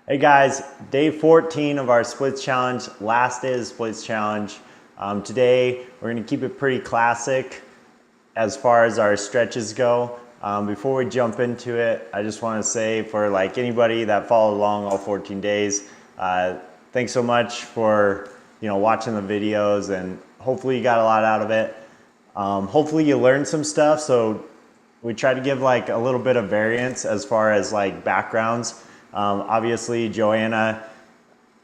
Hey guys, day 14 of our splits challenge, last day of the splits challenge. Today we're gonna keep it pretty classic as far as our stretches go. Before we jump into it, I just wanna say for like anybody that followed along all 14 days, thanks so much for watching the videos, and hopefully you got a lot out of it. Hopefully you learned some stuff, so we try to give like a little bit of variance as far as like backgrounds. Obviously Joanna,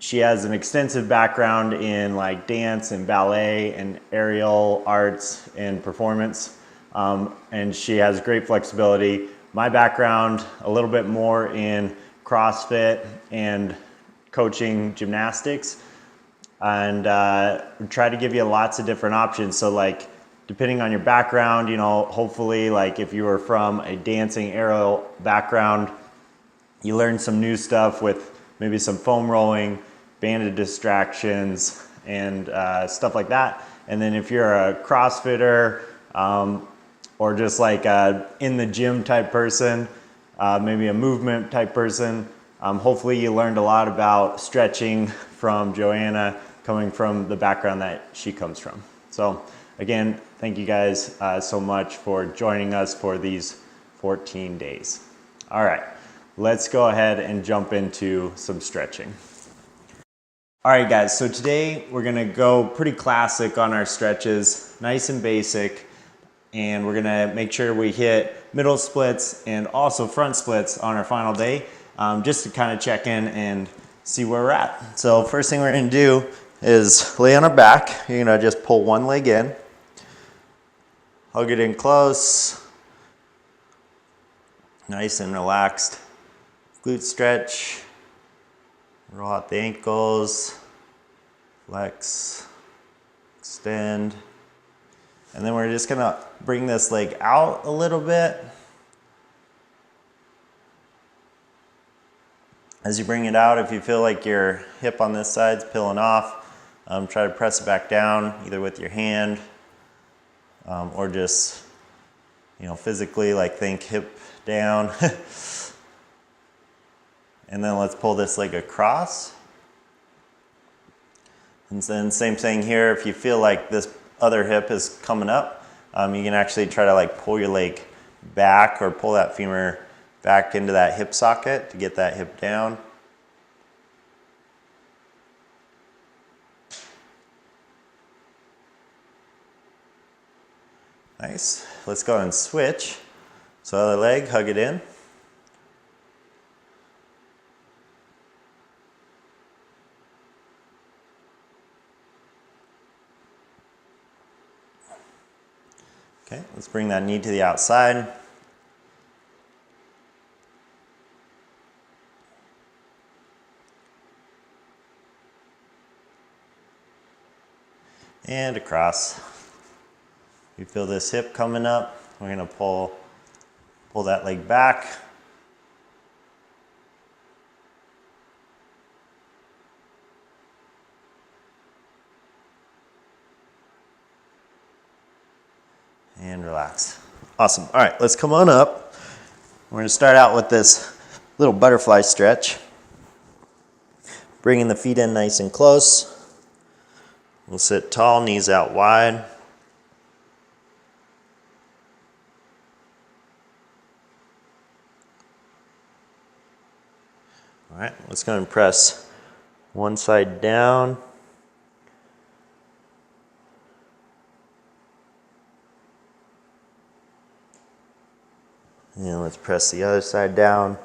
she has an extensive background in like dance and ballet and aerial arts and performance, and she has great flexibility. My background, a little bit more in CrossFit and coaching gymnastics, and we try to give you lots of different options. So like depending on your background, hopefully like if you were from a dancing aerial background, you learn some new stuff with maybe some foam rolling, banded distractions, and stuff like that. And then if you're a CrossFitter or just like a in the gym type person, maybe a movement type person, hopefully you learned a lot about stretching from Joanna, coming from the background that she comes from. So again, thank you guys so much for joining us for these 14 days. All right. Let's go ahead and jump into some stretching. All right guys, so today we're gonna go pretty classic on our stretches, nice and basic, and we're gonna make sure we hit middle splits and also front splits on our final day, just to kind of check in and see where we're at. So first thing we're gonna do is lay on our back. You're gonna just pull one leg in, hug it in close, nice and relaxed. Glute stretch, roll out the ankles, flex, extend, and then we're just gonna bring this leg out a little bit. As you bring it out, if you feel like your hip on this side's peeling off, try to press it back down either with your hand or just physically, like think hip down. And then let's pull this leg across. And then same thing here, if you feel like this other hip is coming up, you can actually try to like pull your leg back or pull that femur back into that hip socket to get that hip down. Nice. Let's go and switch. So other leg, hug it in. Okay, let's bring that knee to the outside. And across. You feel this hip coming up, we're gonna pull that leg back. And relax. Awesome. All right, let's come on up. We're gonna start out with this little butterfly stretch. Bringing the feet in nice and close. We'll sit tall, knees out wide. All right, let's go and press one side down. And let's press the other side down.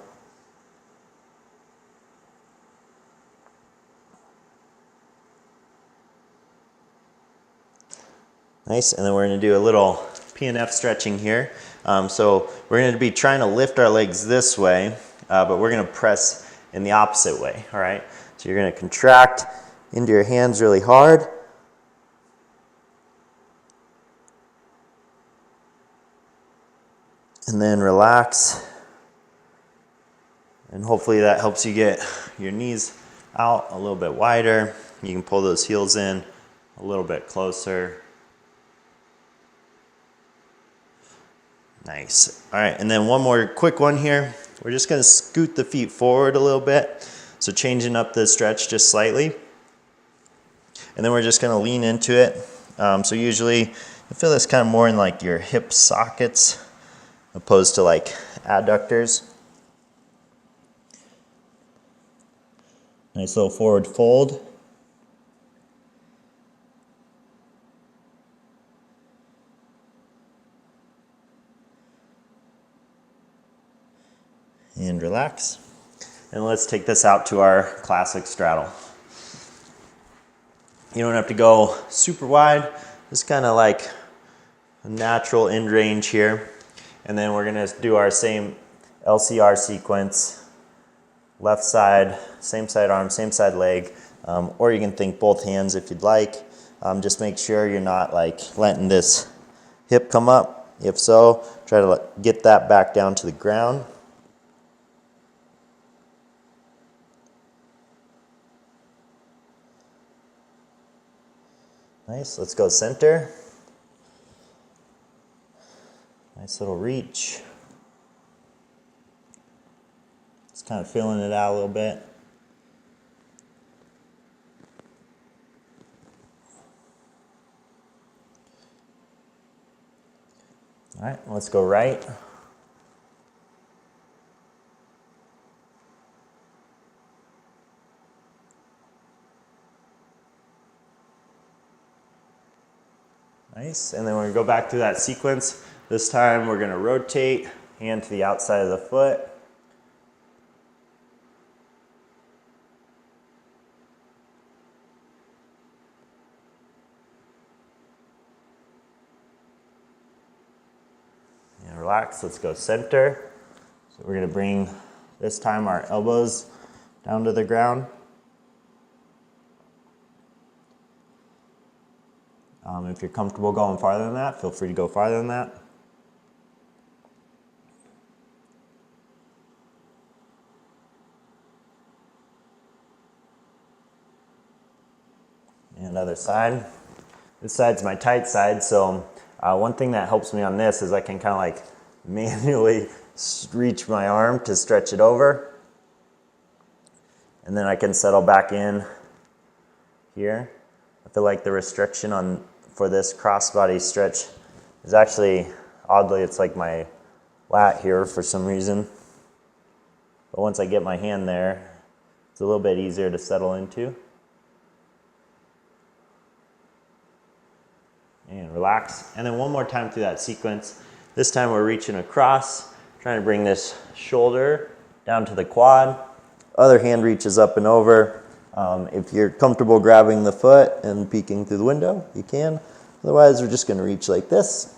Nice, and then we're gonna do a little PNF stretching here. So we're gonna be trying to lift our legs this way, but we're gonna press in the opposite way, all right? So you're gonna contract into your hands really hard. And then relax. And hopefully that helps you get your knees out a little bit wider. You can pull those heels in a little bit closer. Nice. All right, and then one more quick one here. We're just gonna scoot the feet forward a little bit. So changing up the stretch just slightly. And then we're just gonna lean into it. So usually you feel this kind of more in like your hip sockets opposed to like adductors. Nice little forward fold. And relax. And let's take this out to our classic straddle. You don't have to go super wide, just kind of like a natural end range here. And then we're gonna do our same LCR sequence. Left side, same side arm, same side leg, or you can think both hands if you'd like. Just make sure you're not like letting this hip come up. If so, try to get that back down to the ground. Nice, let's go center. Nice little reach. Just kind of feeling it out a little bit. All right, let's go right. Nice, and then we're gonna go back through that sequence. This time we're gonna rotate, hand to the outside of the foot. And relax, let's go center. So we're gonna bring, this time, our elbows down to the ground. If you're comfortable going farther than that, feel free to go farther than that. And other side. This side's my tight side, so one thing that helps me on this is I can kind of like manually reach my arm to stretch it over. And then I can settle back in here. I feel like the restriction for this crossbody stretch is actually, oddly, it's like my lat here for some reason. But once I get my hand there, it's a little bit easier to settle into. And relax. And then one more time through that sequence. This time we're reaching across, trying to bring this shoulder down to the quad. Other hand reaches up and over. If you're comfortable grabbing the foot and peeking through the window, you can. Otherwise, we're just going to reach like this.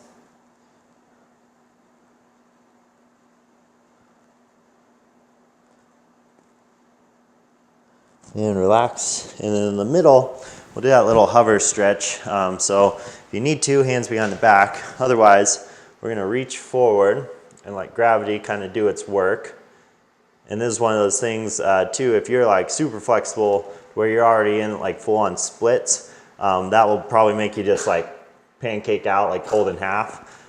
And relax. And then in the middle, we'll do that little hover stretch. So if you need to, hands behind the back. Otherwise, we're going to reach forward and let gravity kind of do its work. And this is one of those things too, if you're like super flexible where you're already in like full on splits, that will probably make you just like pancake out, like fold in half.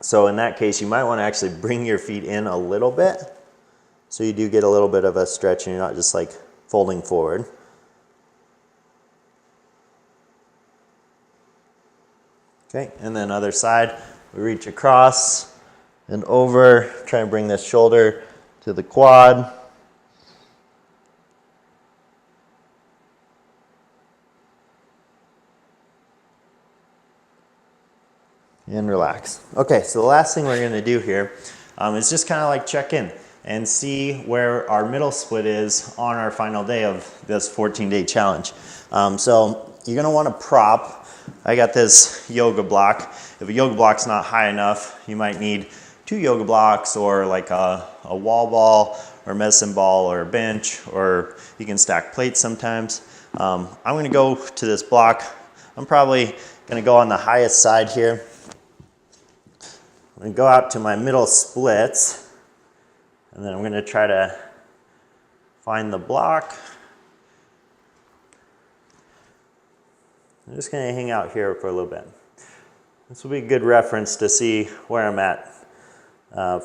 So in that case, you might want to actually bring your feet in a little bit. So you do get a little bit of a stretch and you're not just like folding forward. Okay, and then other side, we reach across and over, try and bring this shoulder to the quad. And relax. Okay, so the last thing we're gonna do here is just kind of like check in and see where our middle split is on our final day of this 14-day challenge. So you're gonna wanna prop. I got this yoga block. If a yoga block's not high enough, you might need 2 yoga blocks or like a wall ball or medicine ball or a bench, or you can stack plates sometimes. I'm gonna go to this block. I'm probably gonna go on the highest side here. I'm gonna go out to my middle splits, and then I'm gonna try to find the block. I'm just gonna hang out here for a little bit. This will be a good reference to see where I'm at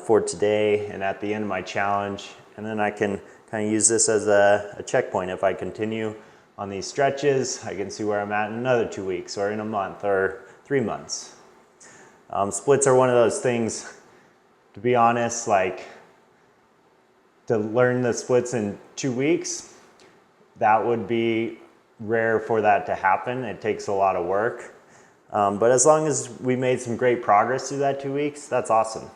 for today and at the end of my challenge, and then I can kind of use this as a checkpoint. If I continue on these stretches, I can see where I'm at in another 2 weeks or in a month or 3 months. Splits are one of those things, to be honest, like to learn the splits in 2 weeks, that would be rare for that to happen. It takes a lot of work. But as long as we made some great progress through that 2 weeks, that's awesome.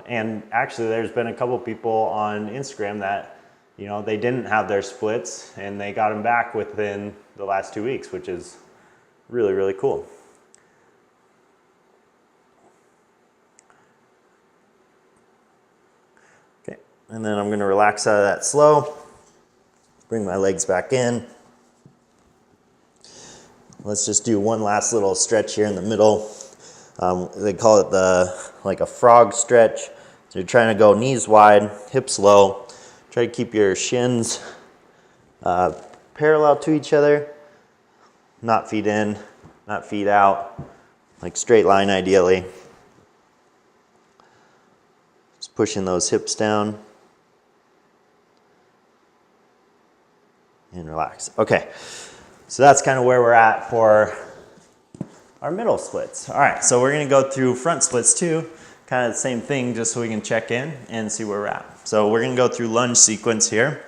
And actually there's been a couple people on Instagram that, you know, they didn't have their splits and they got them back within the last 2 weeks, which is really, really cool. Okay, and then I'm going to relax out of that slow, bring my legs back in. Let's just do one last little stretch here in the middle. They call it like a frog stretch. So you're trying to go knees wide, hips low. Try to keep your shins parallel to each other. Not feet in, not feet out. Like straight line ideally. Just pushing those hips down. And relax. Okay, so that's kind of where we're at for our middle splits. All right, so we're gonna go through front splits too, kind of the same thing, just so we can check in and see where we're at. So we're gonna go through lunge sequence here.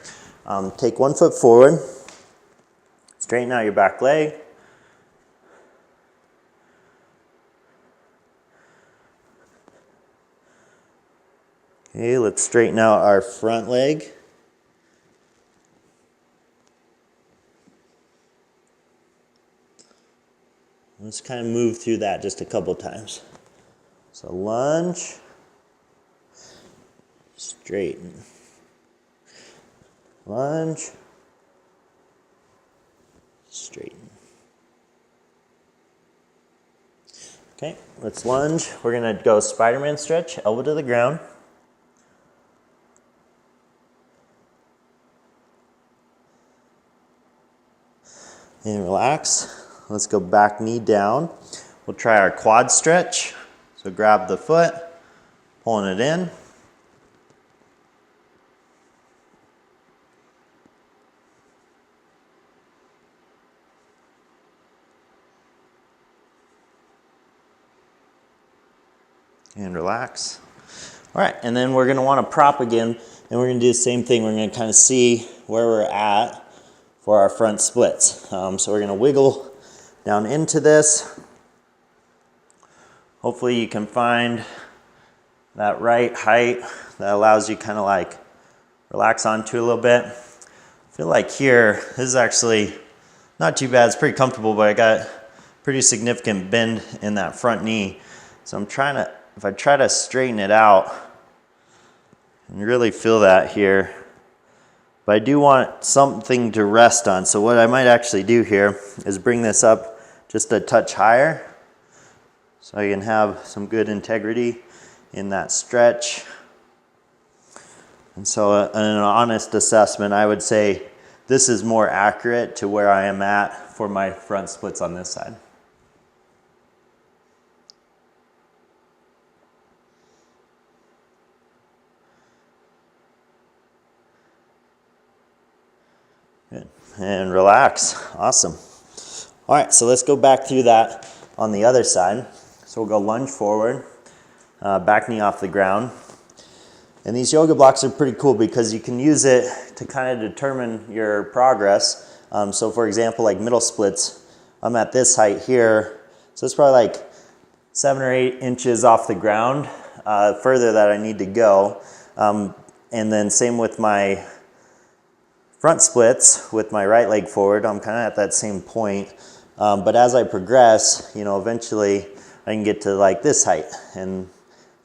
Take 1 foot forward, straighten out your back leg. Okay, let's straighten out our front leg. Let's kind of move through that just a couple times. So lunge, straighten, lunge, straighten. Okay, let's lunge. We're gonna go Spider-Man stretch, elbow to the ground. And relax. Let's go back knee down. We'll try our quad stretch. So grab the foot, pulling it in. And relax. All right, and then we're gonna wanna prop again, and we're gonna do the same thing. We're gonna kind of see where we're at for our front splits. So we're gonna wiggle down into this. Hopefully you can find that right height that allows you kind of like relax onto a little bit. I feel like here, this is actually not too bad. It's pretty comfortable, but I got pretty significant bend in that front knee. So I'm trying to, if I try to straighten it out, and really feel that here, but I do want something to rest on. So what I might actually do here is bring this up just a touch higher so I can have some good integrity in that stretch. And so an honest assessment, I would say this is more accurate to where I am at for my front splits on this side. Good. And relax. Awesome. All right, so let's go back through that on the other side. So we'll go lunge forward, back knee off the ground. And these yoga blocks are pretty cool because you can use it to kind of determine your progress. So for example, like middle splits, I'm at this height here. So it's probably like 7 or 8 inches off the ground, further that I need to go. And then same with my front splits with my right leg forward. I'm kind of at that same point. But as I progress, you know, eventually I can get to like this height, and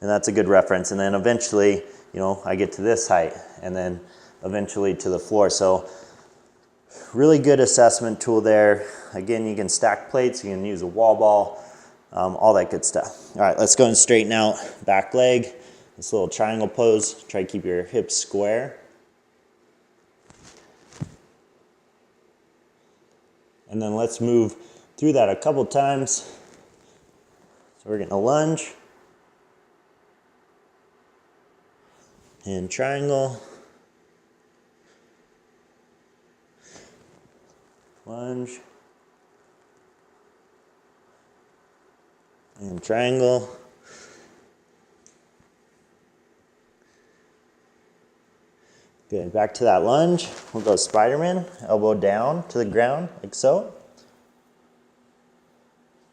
that's a good reference. And then eventually, you know, I get to this height, and then eventually to the floor. So really good assessment tool there. Again, you can stack plates, you can use a wall ball, all that good stuff. All right, let's go and straighten out back leg. This little triangle pose. Try to keep your hips square. And then let's move through that a couple times. So we're gonna lunge and triangle lunge, and triangle. Good, back to that lunge. We'll go Spider-Man, elbow down to the ground, like so.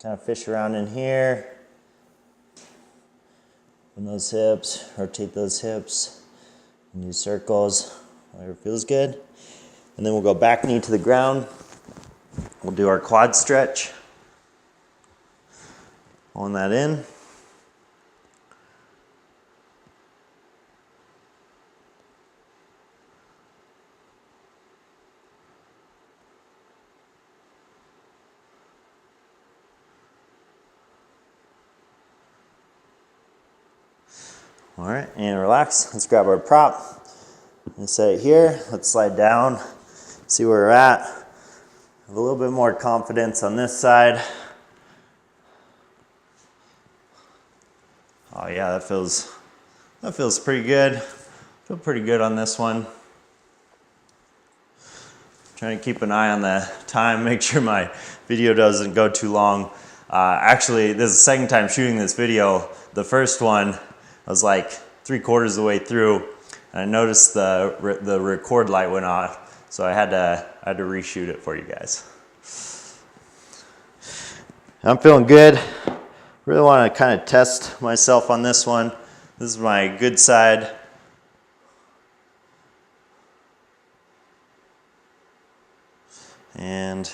Kind of fish around in here. Open those hips, rotate those hips, and use circles, whatever feels good. And then we'll go back knee to the ground. We'll do our quad stretch. Pulling that in. All right, and relax. Let's grab our prop and set it here. Let's slide down, see where we're at. Have a little bit more confidence on this side. Oh yeah, that feels pretty good. Feel pretty good on this one. Trying to keep an eye on the time, make sure my video doesn't go too long. Actually, this is the second time shooting this video. The first one, I was like 3/4 of the way through, and I noticed the record light went off, so I had to reshoot it for you guys. I'm feeling good. Really want to kind of test myself on this one. This is my good side. And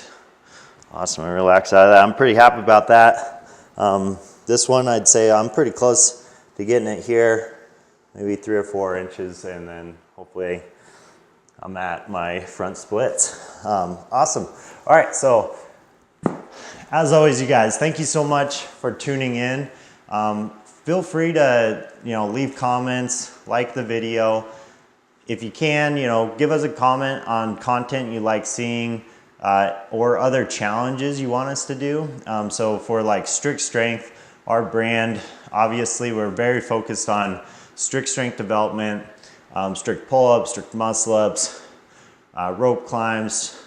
awesome, I relax out of that. I'm pretty happy about that. This one, I'd say I'm pretty close to getting it here, maybe 3 or 4 inches, and then hopefully I'm at my front splits. Awesome. All right, so as always, you guys, thank you so much for tuning in. Feel free to leave comments, like the video. If you can, give us a comment on content you like seeing or other challenges you want us to do. So for like strict strength, our brand, obviously we're very focused on strict strength development, strict pull-ups, strict muscle-ups, rope climbs,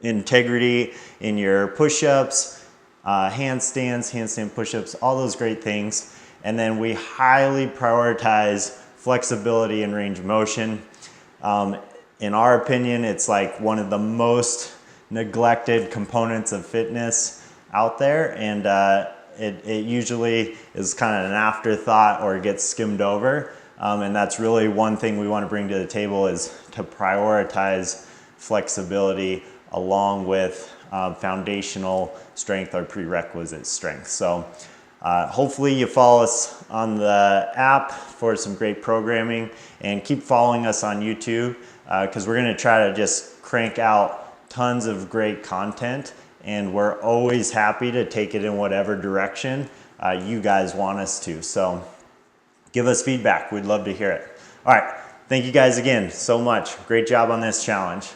integrity in your push-ups, handstand push-ups, all those great things. And then we highly prioritize flexibility and range of motion. In our opinion, it's like one of the most neglected components of fitness out there, and it usually is kind of an afterthought or gets skimmed over. And that's really one thing we want to bring to the table, is to prioritize flexibility along with foundational strength or prerequisite strength. So hopefully you follow us on the app for some great programming, and keep following us on YouTube, because we're going to try to just crank out tons of great content, and we're always happy to take it in whatever direction you guys want us to. So give us feedback. We'd love to hear it. All right. Thank you guys again so much. Great job on this challenge.